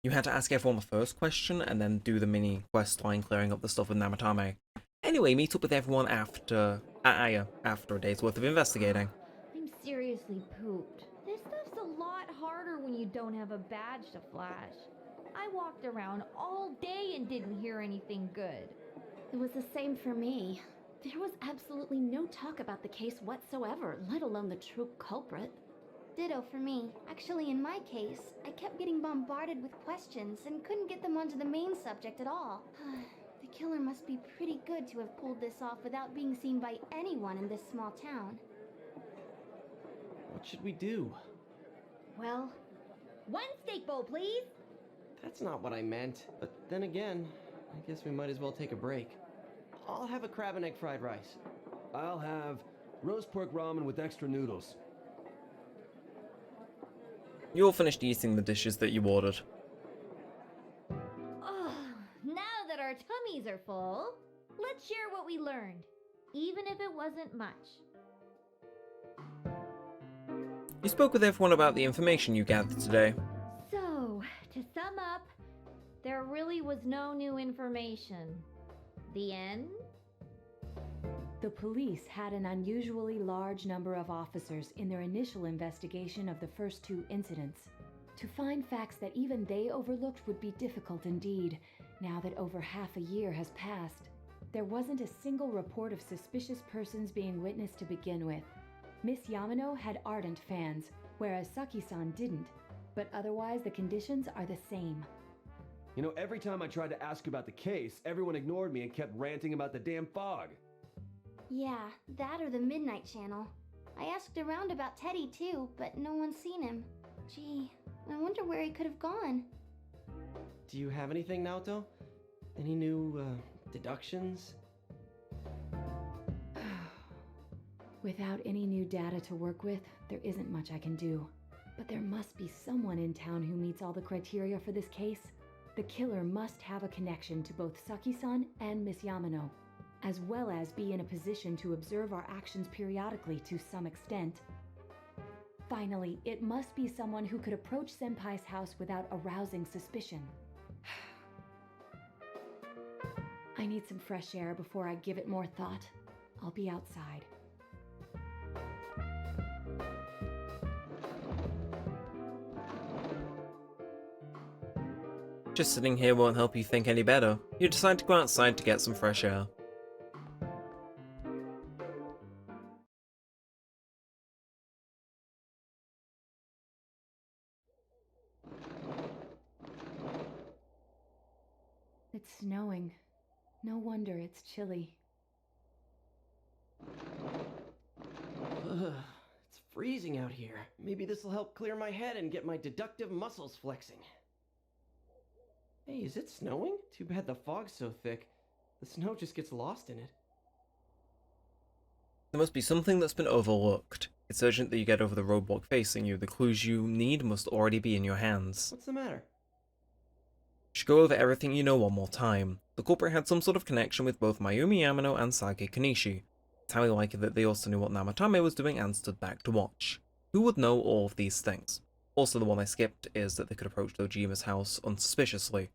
You had to ask everyone the first question and then do the mini quest line clearing up the stuff with Namatame. Anyway, meet up with everyone after after a day's worth of investigating. I'm seriously pooped. This stuff's a lot harder when you don't have a badge to flash. I walked around all day and didn't hear anything good. It was the same for me. There was absolutely no talk about the case whatsoever, let alone the true culprit. Ditto for me. Actually, in my case, I kept getting bombarded with questions and couldn't get them onto the main subject at all. The killer must be pretty good to have pulled this off without being seen by anyone in this small town. What should we do? Well, one steak bowl, please. That's not what I meant. But then again, I guess we might as well take a break. I'll have a crab and egg fried rice. I'll have roast pork ramen with extra noodles. You all finished eating the dishes that you ordered. Oh, now that our tummies are full, let's share what we learned, even if it wasn't much. You spoke with everyone about the information you gathered today. So, to sum up, there really was no new information. The end? The police had an unusually large number of officers in their initial investigation of the first two incidents. To find facts that even they overlooked would be difficult indeed, now that over half a year has passed. There wasn't a single report of suspicious persons being witnessed to begin with. Miss Yamano had ardent fans, whereas Saki-san didn't, but otherwise the conditions are the same. You know, every time I tried to ask about the case, everyone ignored me and kept ranting about the damn fog. Yeah, that or the Midnight Channel. I asked around about Teddy too, but no one's seen him. Gee, I wonder where he could have gone. Do you have anything, Naoto? Any new, deductions? Without any new data to work with, there isn't much I can do. But there must be someone in town who meets all the criteria for this case. The killer must have a connection to both Saki-san and Miss Yamano, as well as be in a position to observe our actions periodically to some extent. Finally, it must be someone who could approach Senpai's house without arousing suspicion. I need some fresh air before I give it more thought. I'll be outside. Just sitting here won't help you think any better. You decide to go outside to get some fresh air. It's snowing. No wonder it's chilly. Ugh, it's freezing out here. Maybe this will help clear my head and get my deductive muscles flexing. Hey, is it snowing? Too bad the fog's so thick. The snow just gets lost in it. There must be something that's been overlooked. It's urgent that you get over the roadblock facing you. The clues you need must already be in your hands. What's the matter? You should go over everything you know one more time. The culprit had some sort of connection with both Mayumi Yamano and Sage Kanishi. It's highly likely that they also knew what Namatame was doing and stood back to watch. Who would know all of these things? Also, the one I skipped is that they could approach Dojima's house unsuspiciously.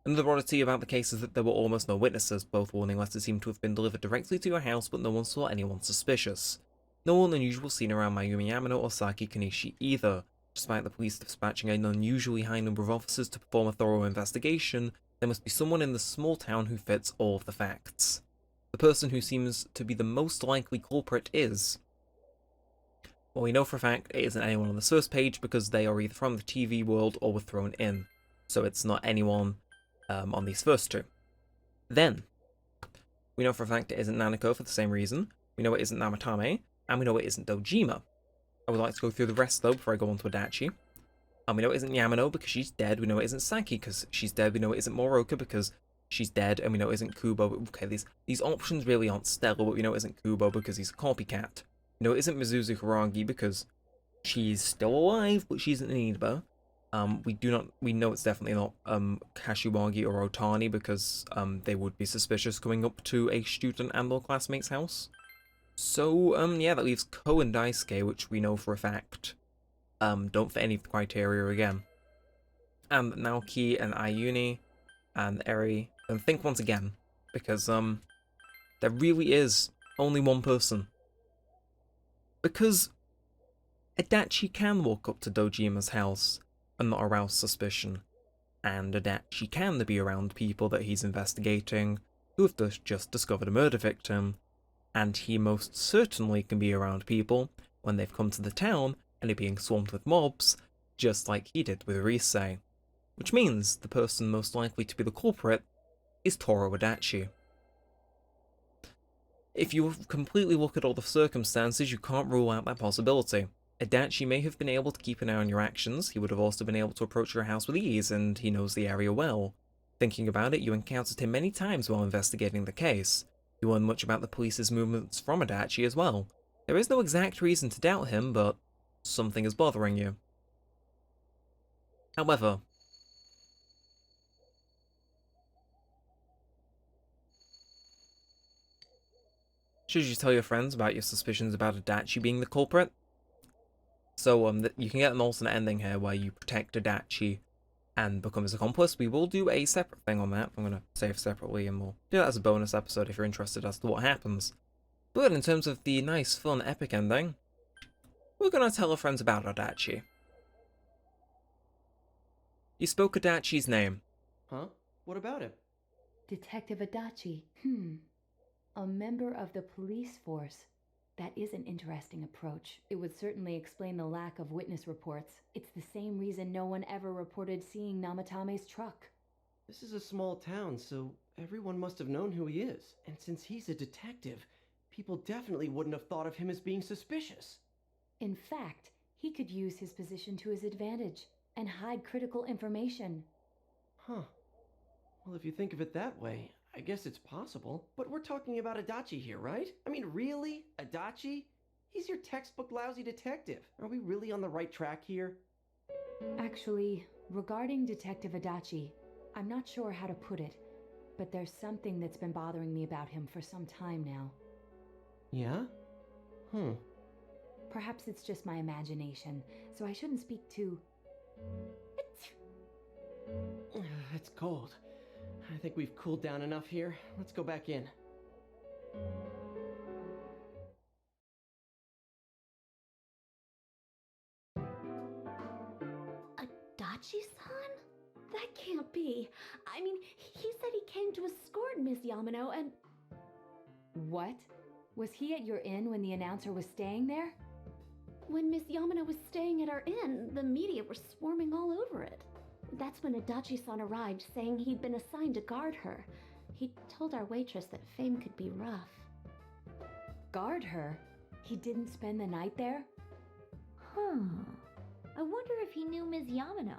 Another oddity about the case is that there were almost no witnesses. Both warning letters seem to have been delivered directly to your house, but no one saw anyone suspicious. No one unusual seen around Mayumi Yamano or Saki Kanishi either. Despite the police dispatching an unusually high number of officers to perform a thorough investigation, there must be someone in the small town who fits all of the facts. The person who seems to be the most likely culprit is... Well, we know for a fact it isn't anyone on this first page because they are either from the TV world or were thrown in. So it's not anyone on these first two. Then, we know for a fact it isn't Nanako for the same reason, we know it isn't Namatame, and we know it isn't Dojima. I would like to go through the rest though before I go on to Adachi. And we know it isn't Yamano because she's dead, we know it isn't Saki because she's dead, we know it isn't Moroka because she's dead, and we know it isn't Kubo. Okay, these options really aren't stellar, but we know it isn't Kubo because he's a copycat. We know it isn't Mizuzu Hiragi because she's still alive, but she's an Inaba. We know it's definitely not Kashiwagi or Otani because they would be suspicious coming up to a student and or classmate's house. So yeah, that leaves Ko and Daisuke, which we know for a fact don't fit any of the criteria again. And Naoki and Ayuni and Eri, and think once again, because there really is only one person. Because Adachi can walk up to Dojima's house and not arouse suspicion, and Adachi can be around people that he's investigating who have just discovered a murder victim, and he most certainly can be around people when they've come to the town and are being swarmed with mobs, just like he did with Risei. Which means the person most likely to be the culprit is Toru Adachi. If you completely look at all the circumstances, you can't rule out that possibility. Adachi may have been able to keep an eye on your actions, he would have also been able to approach your house with ease, and he knows the area well. Thinking about it, you encountered him many times while investigating the case. You learn much about the police's movements from Adachi as well. There is no exact reason to doubt him, but something is bothering you. However, should you tell your friends about your suspicions about Adachi being the culprit? So you can get an alternate ending here where you protect Adachi and become his accomplice. We will do a separate thing on that. I'm going to save separately and we'll do that as a bonus episode if you're interested as to what happens. But in terms of the nice, fun, epic ending, we're going to tell our friends about Adachi. You spoke Adachi's name. Huh? What about him? Detective Adachi. A member of the police force. That is an interesting approach. It would certainly explain the lack of witness reports. It's the same reason no one ever reported seeing Namatame's truck. This is a small town, so everyone must have known who he is. And since he's a detective, people definitely wouldn't have thought of him as being suspicious. In fact, he could use his position to his advantage and hide critical information. Huh. Well, if you think of it that way, I guess it's possible. But we're talking about Adachi here, right? I mean, really? Adachi? He's your textbook lousy detective. Are we really on the right track here? Actually, regarding Detective Adachi, I'm not sure how to put it, but there's something that's been bothering me about him for some time now. Yeah? Perhaps it's just my imagination, so I shouldn't speak too... It's cold. I think we've cooled down enough here. Let's go back in. Adachi-san? That can't be. I mean, he said he came to escort Miss Yamano and... What? Was he at your inn when the announcer was staying there? When Miss Yamano was staying at our inn, the media were swarming all over it. That's when Adachi-san arrived, saying he'd been assigned to guard her. He told our waitress that fame could be rough. Guard her? He didn't spend the night there? I wonder if he knew Ms. Yamano.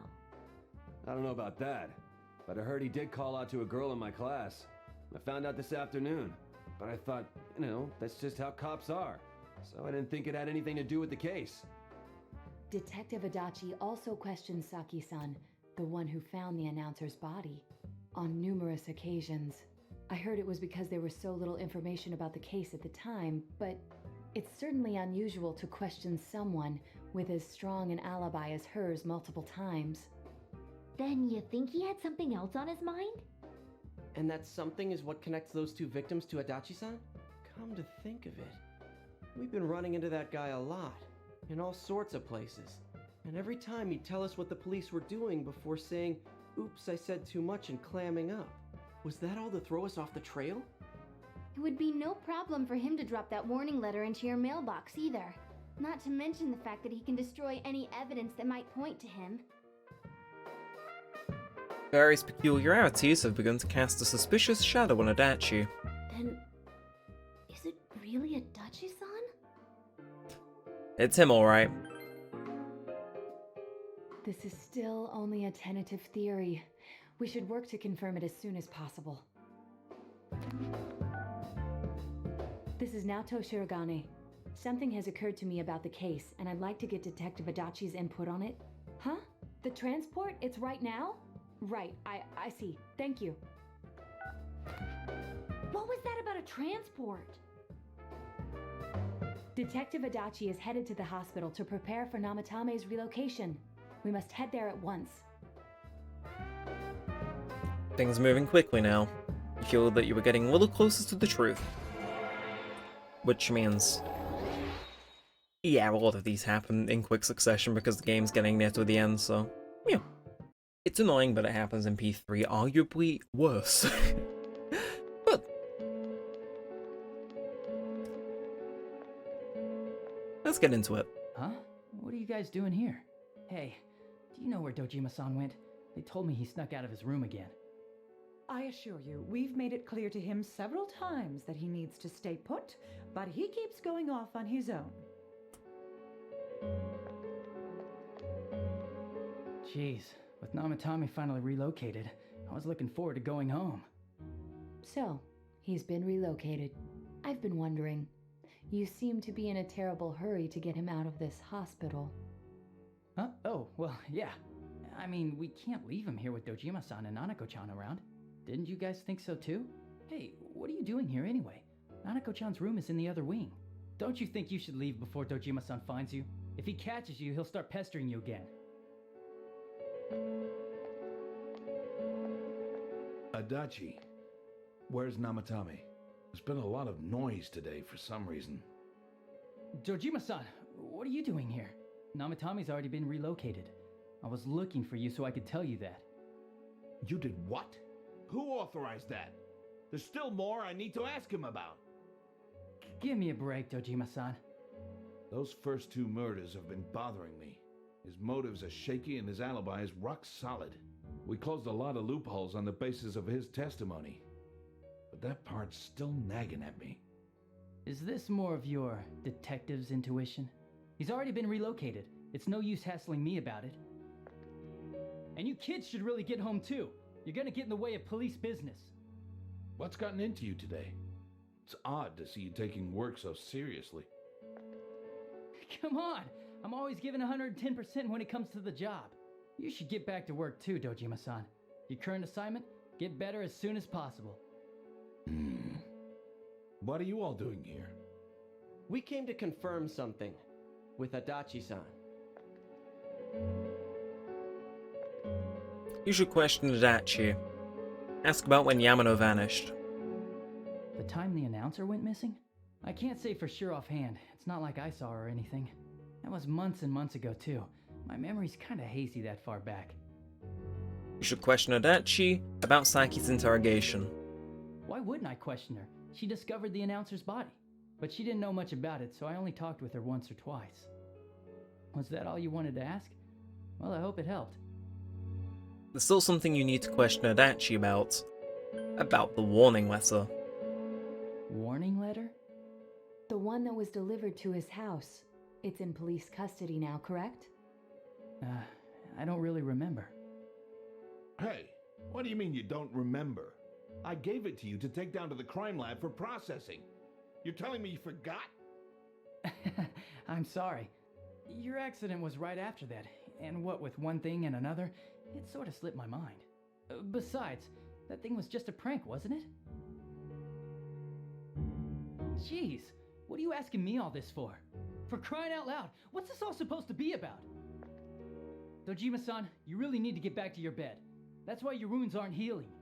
I don't know about that, but I heard he did call out to a girl in my class. I found out this afternoon, but I thought, that's just how cops are. So I didn't think it had anything to do with the case. Detective Adachi also questioned Saki-san, the one who found the announcer's body, on numerous occasions. I heard it was because there was so little information about the case at the time, but it's certainly unusual to question someone with as strong an alibi as hers multiple times. Then you think he had something else on his mind? And that something is what connects those two victims to Adachi-san? Come to think of it, we've been running into that guy a lot, in all sorts of places. And every time he'd tell us what the police were doing before saying, "Oops, I said too much," and clamming up. Was that all to throw us off the trail? It would be no problem for him to drop that warning letter into your mailbox either. Not to mention the fact that he can destroy any evidence that might point to him. Various peculiarities have begun to cast a suspicious shadow on Adachi. Then, is it really Adachi-san? It's him, alright. This is still only a tentative theory. We should work to confirm it as soon as possible. This is Naoto Shirogane. Something has occurred to me about the case, and I'd like to get Detective Adachi's input on it. Huh? The transport? It's right now? Right, I see. Thank you. What was that about a transport? Detective Adachi is headed to the hospital to prepare for Namatame's relocation. We must head there at once. Things are moving quickly now. You feel that you were getting a little closer to the truth. Which means... yeah, a lot of these happen in quick succession because the game's getting near to the end, so... yeah. It's annoying, but it happens in P3, arguably worse. But... let's get into it. Huh? What are you guys doing here? Hey, do you know where Dojima-san went? They told me he snuck out of his room again. I assure you, we've made it clear to him several times that he needs to stay put, but he keeps going off on his own. Jeez, with Namatame finally relocated, I was looking forward to going home. So, he's been relocated. I've been wondering. You seem to be in a terrible hurry to get him out of this hospital. Huh? Oh, well, yeah. I mean, we can't leave him here with Dojima-san and Nanako-chan around. Didn't you guys think so too? Hey, what are you doing here anyway? Nanako-chan's room is in the other wing. Don't you think you should leave before Dojima-san finds you? If he catches you, he'll start pestering you again. Adachi, where's Namatame? There's been a lot of noise today for some reason. Dojima-san, what are you doing here? Namatame's already been relocated. I was looking for you so I could tell you that. You did what? Who authorized that? There's still more I need to ask him about. Give me a break, Dojima-san. Those first two murders have been bothering me. His motives are shaky and his alibi is rock solid. We closed a lot of loopholes on the basis of his testimony. But that part's still nagging at me. Is this more of your detective's intuition? He's already been relocated. It's no use hassling me about it. And you kids should really get home too. You're gonna get in the way of police business. What's gotten into you today? It's odd to see you taking work so seriously. Come on! I'm always giving 110% when it comes to the job. You should get back to work too, Dojima-san. Your current assignment? Get better as soon as possible. What are you all doing here? We came to confirm something with Adachi-san. You should question Adachi. Ask about when Yamano vanished. The time the announcer went missing? I can't say for sure offhand. It's not like I saw her or anything. That was months and months ago too. My memory's kinda hazy that far back. You should question Adachi about Saki's interrogation. Why wouldn't I question her? She discovered the announcer's body. But she didn't know much about it, so I only talked with her once or twice. Was that all you wanted to ask? Well, I hope it helped. There's still something you need to question Adachi about. About the warning letter. Warning letter? The one that was delivered to his house. It's in police custody now, correct? I don't really remember. Hey, what do you mean you don't remember? I gave it to you to take down to the crime lab for processing. You're telling me you forgot? I'm sorry. Your accident was right after that, and what with one thing and another, it sort of slipped my mind. Besides, that thing was just a prank, wasn't it? Jeez, what are you asking me all this for? For crying out loud, what's this all supposed to be about? Dojima-san, you really need to get back to your bed. That's why your wounds aren't healing.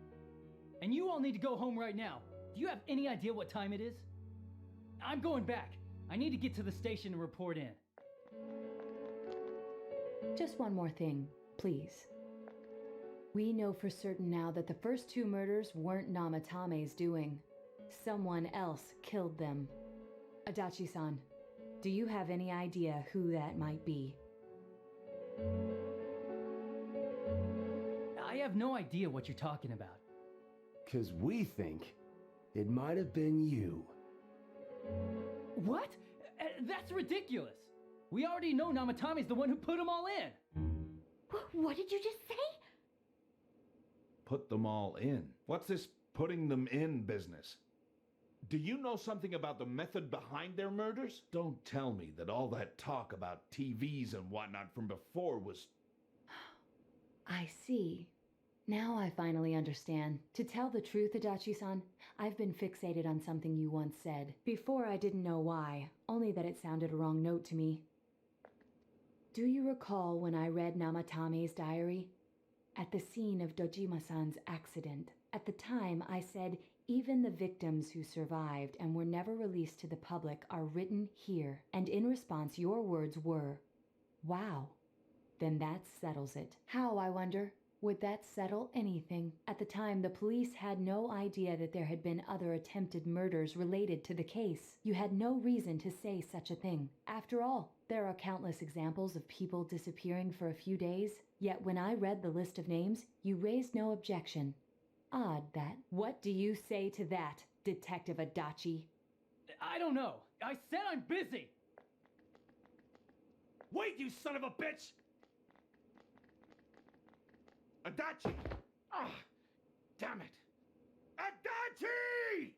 And you all need to go home right now. Do you have any idea what time it is? I'm going back. I need to get to the station and report in. Just one more thing, please. We know for certain now that the first two murders weren't Namatame's doing. Someone else killed them. Adachi-san, do you have any idea who that might be? I have no idea what you're talking about. 'Cause we think it might have been you. What? That's ridiculous. We already know Namatame's the one who put them all in. What did you just say? Put them all in. What's this putting them in business? Do you know something about the method behind their murders? Don't tell me that all that talk about TVs and whatnot from before was... I see. Now I finally understand. To tell the truth, Adachi-san, I've been fixated on something you once said. Before I didn't know why, only that it sounded a wrong note to me. Do you recall when I read Namatame's diary? At the scene of Dojima-san's accident, at the time I said, even the victims who survived and were never released to the public are written here. And in response, your words were, wow. Then that settles it. How, I wonder? Would that settle anything? At the time, the police had no idea that there had been other attempted murders related to the case. You had no reason to say such a thing. After all, there are countless examples of people disappearing for a few days. Yet when I read the list of names, you raised no objection. Odd that. What do you say to that, Detective Adachi? I don't know. I said I'm busy! Wait, you son of a bitch! Adachi! Ah, damn it! Adachi!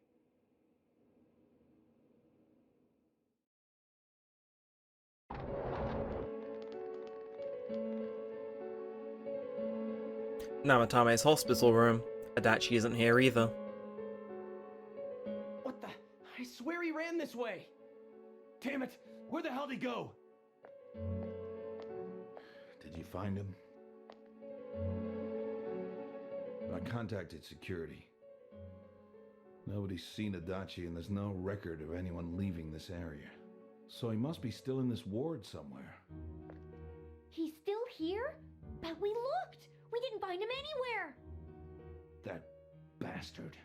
Namatame's hospital room. Adachi isn't here either. What the? I swear he ran this way. Damn it! Where the hell did he go? Did you find him? I contacted security. Nobody's seen Adachi and there's no record of anyone leaving this area. So he must be still in this ward somewhere. He's still here? But we looked! We didn't find him anywhere! That bastard.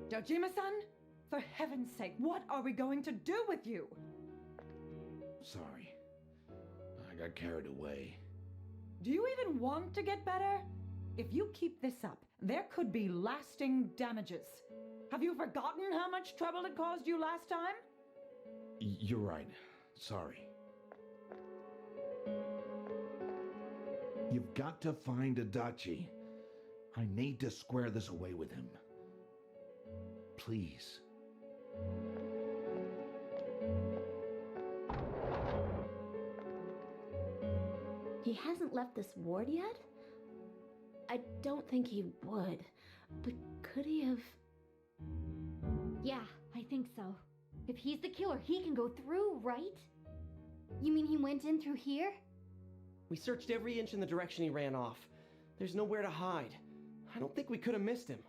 Dojima-san? For heaven's sake, what are we going to do with you? Sorry. I got carried away. Do you even want to get better? If you keep this up, there could be lasting damages. Have you forgotten how much trouble it caused you last time? You're right. Sorry. You've got to find Adachi. I need to square this away with him. Please. He hasn't left this ward yet? I don't think he would. But could he have... Yeah, I think so. If he's the killer, he can go through, right? You mean he went in through here? We searched every inch in the direction he ran off. There's nowhere to hide. I don't think we could have missed him.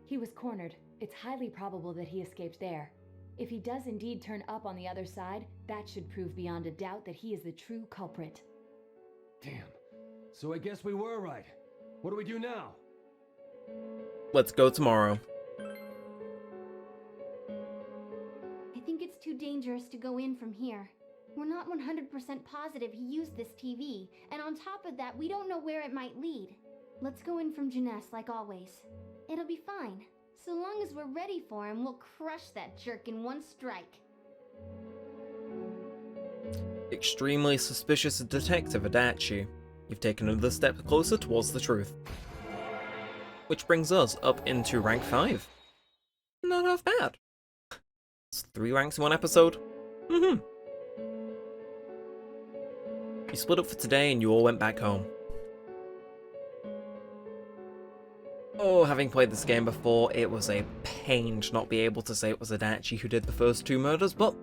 He was cornered. It's highly probable that he escaped there. If he does indeed turn up on the other side, that should prove beyond a doubt that he is the true culprit. Damn. So I guess we were right. What do we do now? Let's go tomorrow. I think it's too dangerous to go in from here. We're not 100% positive he used this TV, and on top of that, we don't know where it might lead. Let's go in from Jeunesse like always. It'll be fine. So long as we're ready for him, we'll crush that jerk in one strike. Extremely suspicious Detective Adachi. You've taken another step closer towards the truth. Which brings us up into rank 5. Not half bad. It's 3 ranks in one episode. You split up for today and you all went back home. Oh, having played this game before, it was a pain to not be able to say it was Adachi who did the first 2 murders, but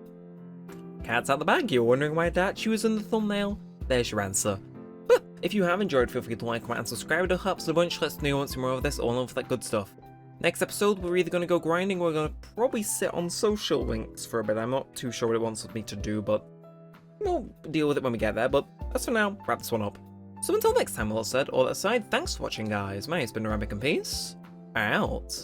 cat's out the bag. You're wondering why Adachi was in the thumbnail? There's your answer. But if you have enjoyed, feel free to like, comment, and subscribe. It helps a bunch. Let's know you want some more of this, all of that good stuff. Next episode, we're either going to go grinding or we're going to probably sit on social links for a bit. I'm not too sure what it wants me to do, but we'll deal with it when we get there. But as for now, wrap this one up. So until next time, all that said, all that aside, thanks for watching, guys. My name's been Neremik, and peace out.